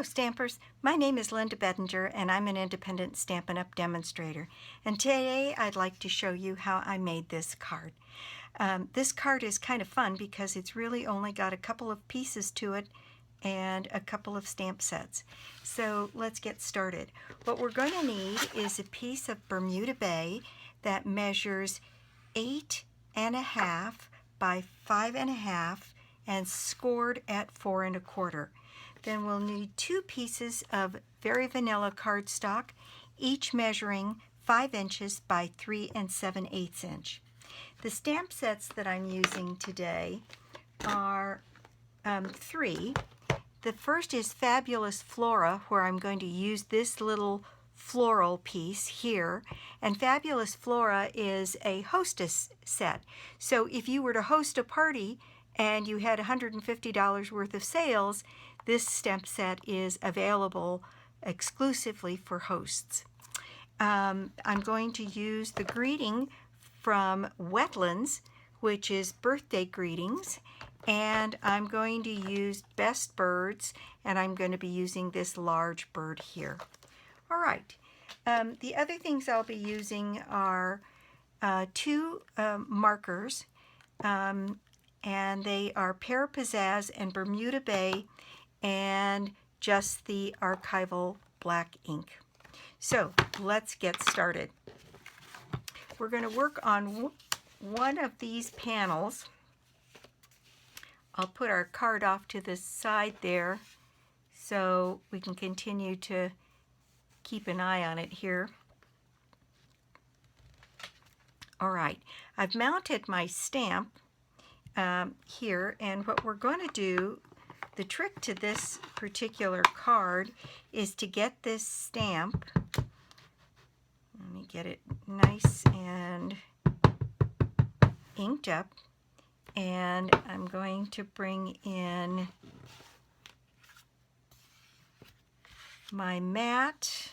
Hello Stampers, my name is Linda Bedinger and I'm an independent Stampin' Up! Demonstrator, and today I'd like to show you how I made this card. This card is kind of fun because it's really only got a couple of pieces to it and a couple of stamp sets. So let's get started. What we're going to need is a piece of Bermuda Bay that measures 8.5 by 5.5 and scored at 4 1/4. Then we'll need 2 pieces of very vanilla cardstock, each measuring 5 inches by 3 7/8 inch. The stamp sets that I'm using today are 3. The first is Fabulous Flora, where I'm going to use this little floral piece here, and Fabulous Flora is a hostess set. So if you were to host a party and you had $150 worth of sales, this stamp set is available exclusively for hosts. I'm going to use the greeting from Wetlands, which is birthday greetings, and I'm going to use Best Birds, and I'm going to be using this large bird here. All right. The other things I'll be using are 2 markers, and they are Pear, Pizazz, and Bermuda Bay, and just the Archival Black Ink. So let's get started. We're going to work on one of these panels. I'll put our card off to the side there so we can continue to keep an eye on it here. All right, I've mounted my stamp here, and what we're going to do, the trick to this particular card is to get this stamp, let me get it nice and inked up, and I'm going to bring in my mat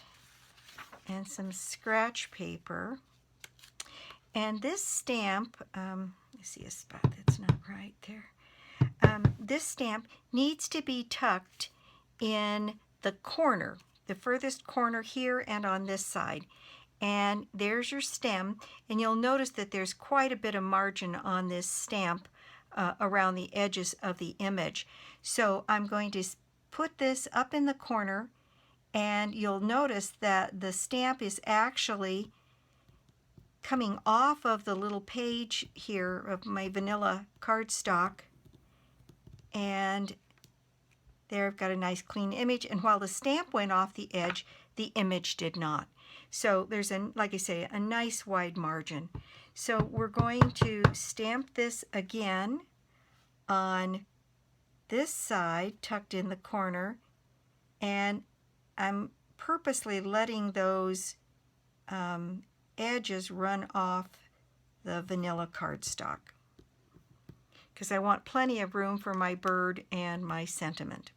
and some scratch paper. And this stamp, I see a spot that's not right there. This stamp needs to be tucked in the corner, the furthest corner here and on this side. And there's your stem, and you'll notice that there's quite a bit of margin on this stamp around the edges of the image. So I'm going to put this up in the corner, and you'll notice that the stamp is actually coming off of the little page here of my vanilla cardstock, and there I've got a nice clean image, and while the stamp went off the edge, the image did not. So there's, like I say, a nice wide margin. So we're going to stamp this again on this side, tucked in the corner, and I'm purposely letting those edges run off the vanilla cardstock because I want plenty of room for my bird and my sentiment.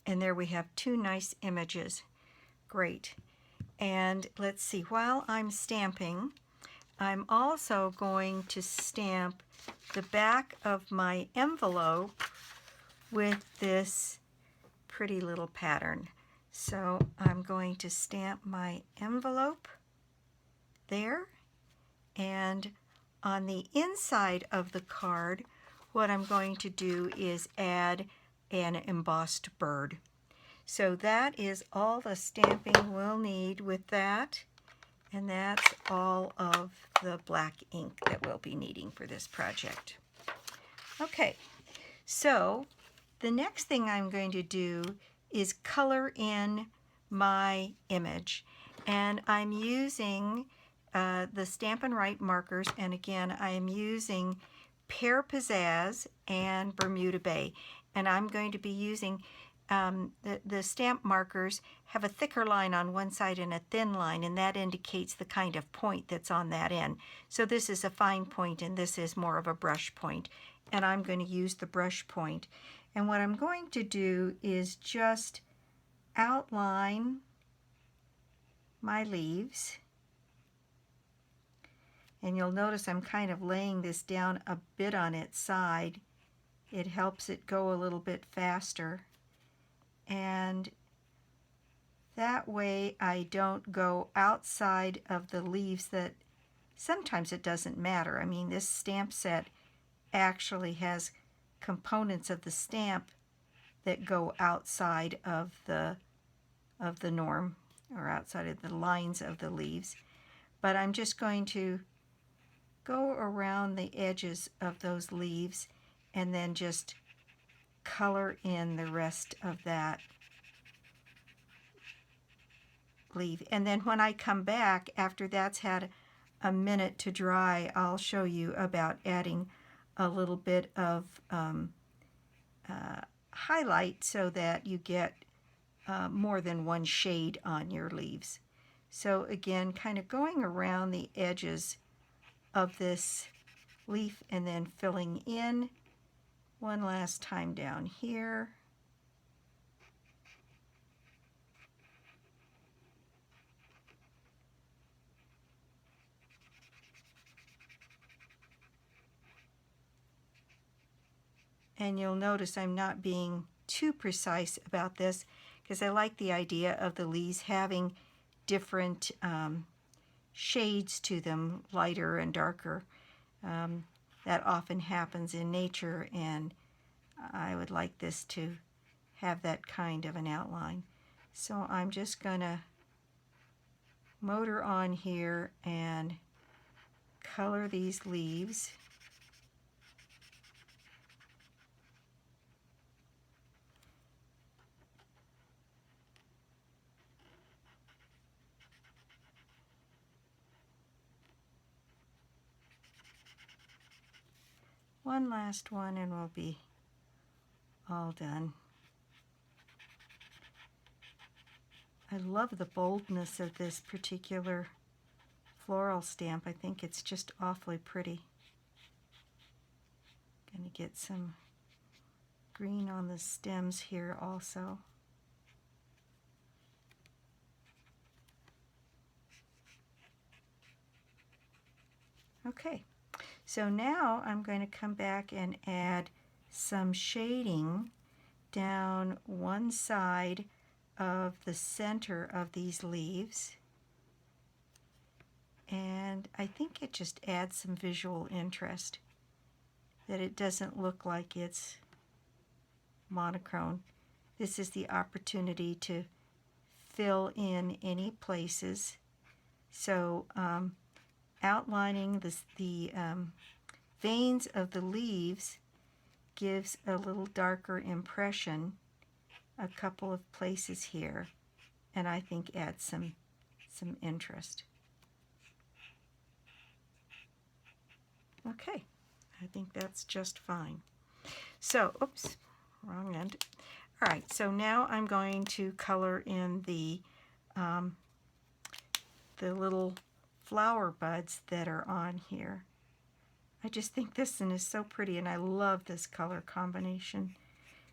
And there we have 2 nice images. Great. And let's see, while I'm stamping, I'm also going to stamp the back of my envelope with this pretty little pattern. So I'm going to stamp my envelope there, and on the inside of the card, what I'm going to do is add an embossed bird. So that is all the stamping we'll need with that, and that's all of the black ink that we'll be needing for this project. Okay, so the next thing I'm going to do is color in my image, and I'm using the Stampin' Right markers, and again I am using Pear, Pizazz, and Bermuda Bay, and I'm going to be using the stamp markers have a thicker line on one side and a thin line, and that indicates the kind of point that's on that end. So this is a fine point and this is more of a brush point, and I'm going to use the brush point. And what I'm going to do is just outline my leaves, and you'll notice I'm kind of laying this down a bit on its side It helps it go a little bit faster. And that way I don't go outside of the leaves that sometimes it doesn't matter. I mean, this stamp set actually has components of the stamp that go outside of the norm, or outside of the lines of the leaves. But I'm just going to go around the edges of those leaves and then just color in the rest of that leaf. And then when I come back, after that's had a minute to dry, I'll show you about adding a little bit of highlight so that you get more than one shade on your leaves. So again, kind of going around the edges of this leaf and then filling in one last time down here. And you'll notice I'm not being too precise about this because I like the idea of the leaves having different shades to them, lighter and darker. That often happens in nature, and I would like this to have that kind of an outline. So I'm just going to motor on here and color these leaves. One last one and we'll be all done. I love the boldness of this particular floral stamp. I think it's just awfully pretty. Going to get some green on the stems here also. Okay. So now I'm going to come back and add some shading down one side of the center of these leaves. And I think it just adds some visual interest, that it doesn't look like it's monochrome. This is the opportunity to fill in any places. So outlining the veins of the leaves gives a little darker impression, a couple of places here, and I think adds some interest. Okay, I think that's just fine. So, oops, wrong end. All right, so now I'm going to color in the little flower buds that are on here. I just think this one is so pretty, and I love this color combination.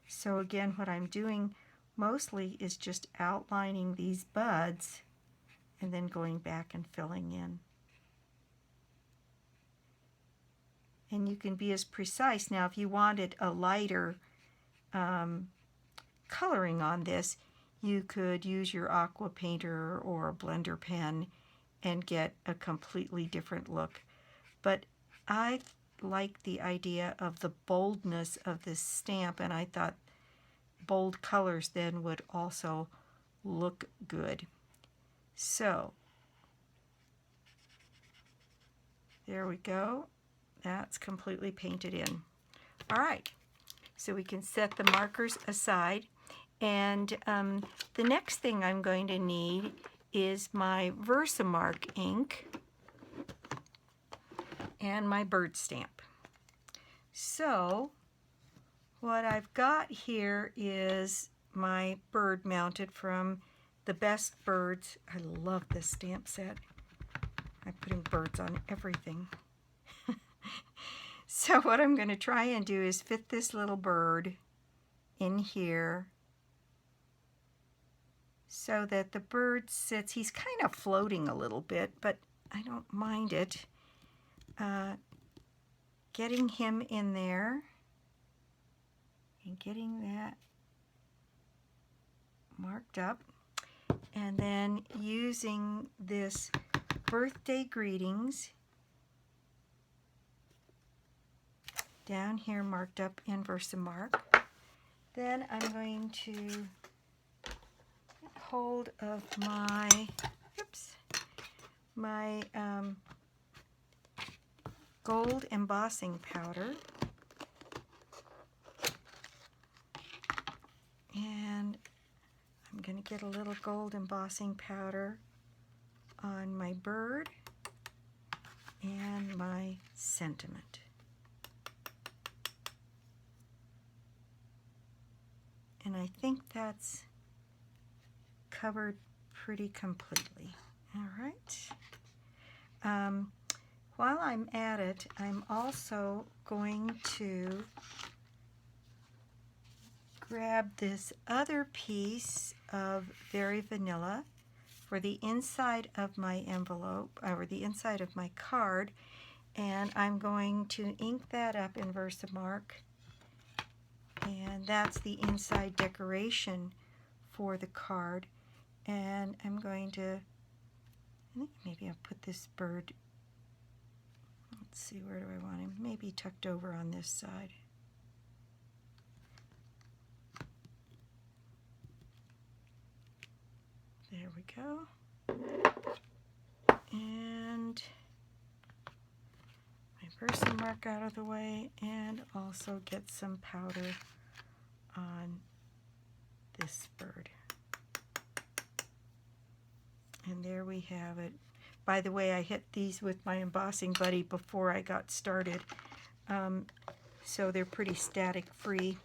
So again, what I'm doing mostly is just outlining these buds and then going back and filling in. And you can be as precise. Now, if you wanted a lighter coloring on this, you could use your aqua painter or a blender pen and get a completely different look. But I like the idea of the boldness of this stamp, and I thought bold colors then would also look good. So there we go. That's completely painted in. All right, so we can set the markers aside, and the next thing I'm going to need is my Versamark ink and my bird stamp. So what I've got here is my bird mounted from the Best Birds. I love this stamp set. I'm putting birds on everything. So what I'm going to try and do is fit this little bird in here so that the bird sits, he's kind of floating a little bit, but I don't mind it. Getting him in there and getting that marked up, and then using this birthday greetings down here marked up in Versamark. Then I'm going to get hold of my gold embossing powder, and I'm going to get a little gold embossing powder on my bird and my sentiment. And I think that's covered pretty completely. All right. While I'm at it, I'm also going to grab this other piece of Very Vanilla for the inside of my envelope, or the inside of my card, and I'm going to ink that up in Versamark, and that's the inside decoration for the card. And I'm going to, I think maybe I'll put this bird, let's see, where do I want him? Maybe tucked over on this side. There we go. And my Versamark out of the way, and also get some powder on this bird. And there we have it. By the way, I hit these with my embossing buddy before I got started, so they're pretty static free.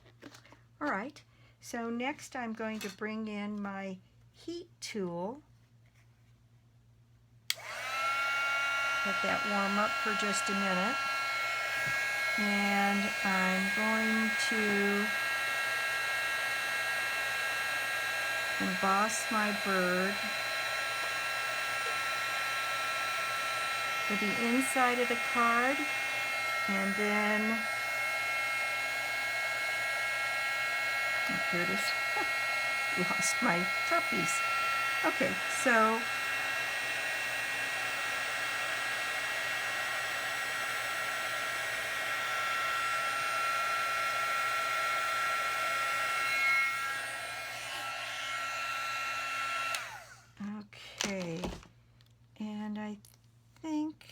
All right, so next I'm going to bring in my heat tool. Let that warm up for just a minute. And I'm going to emboss my bird for the inside of the card, and then, oh, here it is. Lost my top piece. Okay, so okay, and I think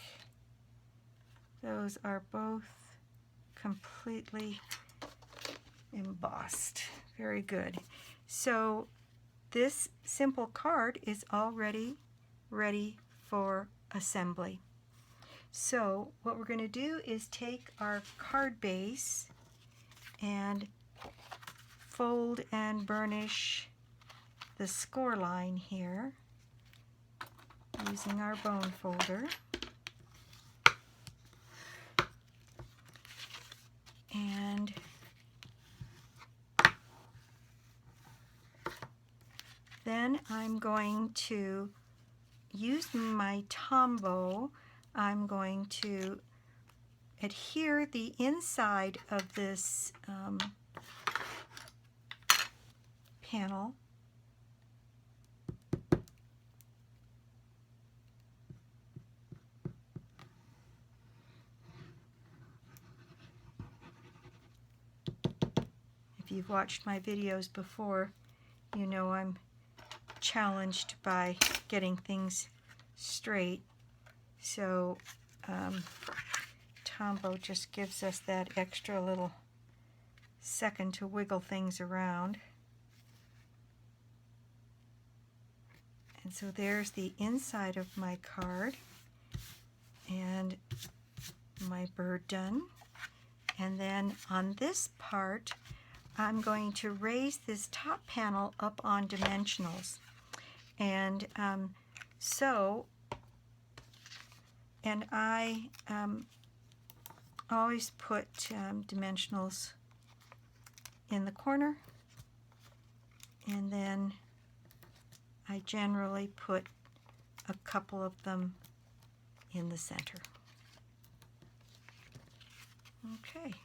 those are both completely embossed. Very good. So this simple card is already ready for assembly. So what we're going to do is take our card base and fold and burnish the score line here using our bone folder. And then I'm going to use my Tombow. I'm going to adhere the inside of this panel If you've watched my videos before, you know I'm challenged by getting things straight. So Tombow just gives us that extra little second to wiggle things around. And so there's the inside of my card and my bird done. And then on this part, I'm going to raise this top panel up on dimensionals. And I always put dimensionals in the corner, and then I generally put a couple of them in the center. Okay.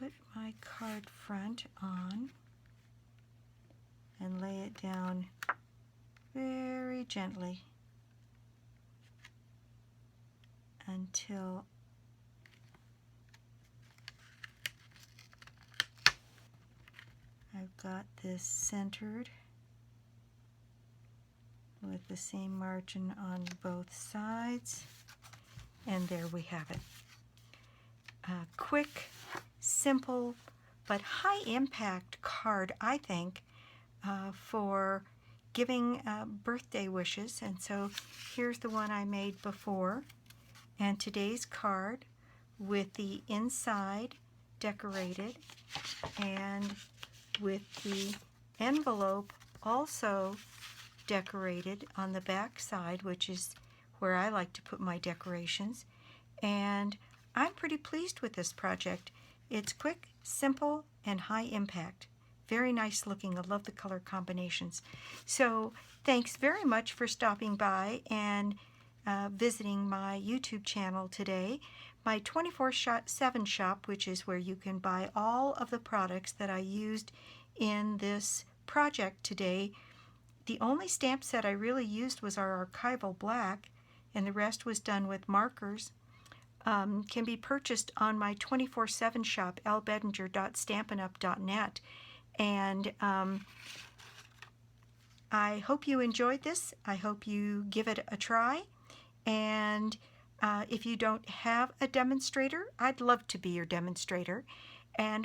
put my card front on and lay it down very gently until I've got this centered with the same margin on both sides. And there we have it. A quick, simple, but high impact card, I think, for giving birthday wishes. And so here's the one I made before. And today's card with the inside decorated and with the envelope also decorated on the back side, which is where I like to put my decorations. And I'm pretty pleased with this project. It's quick, simple, and high impact. Very nice looking. I love the color combinations. So thanks very much for stopping by and visiting my YouTube channel today. My 24/7 shop, which is where you can buy all of the products that I used in this project today. The only stamp set I really used was our Archival Black, and the rest was done with markers. Can be purchased on my 24/7 shop, lbedinger.stampinup.net. And I hope you enjoyed this. I hope you give it a try. And if you don't have a demonstrator, I'd love to be your demonstrator,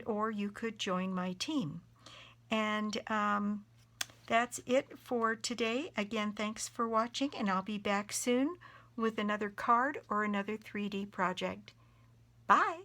or you could join my team. And that's it for today. Again, thanks for watching, and I'll be back soon with another card or another 3D project. Bye!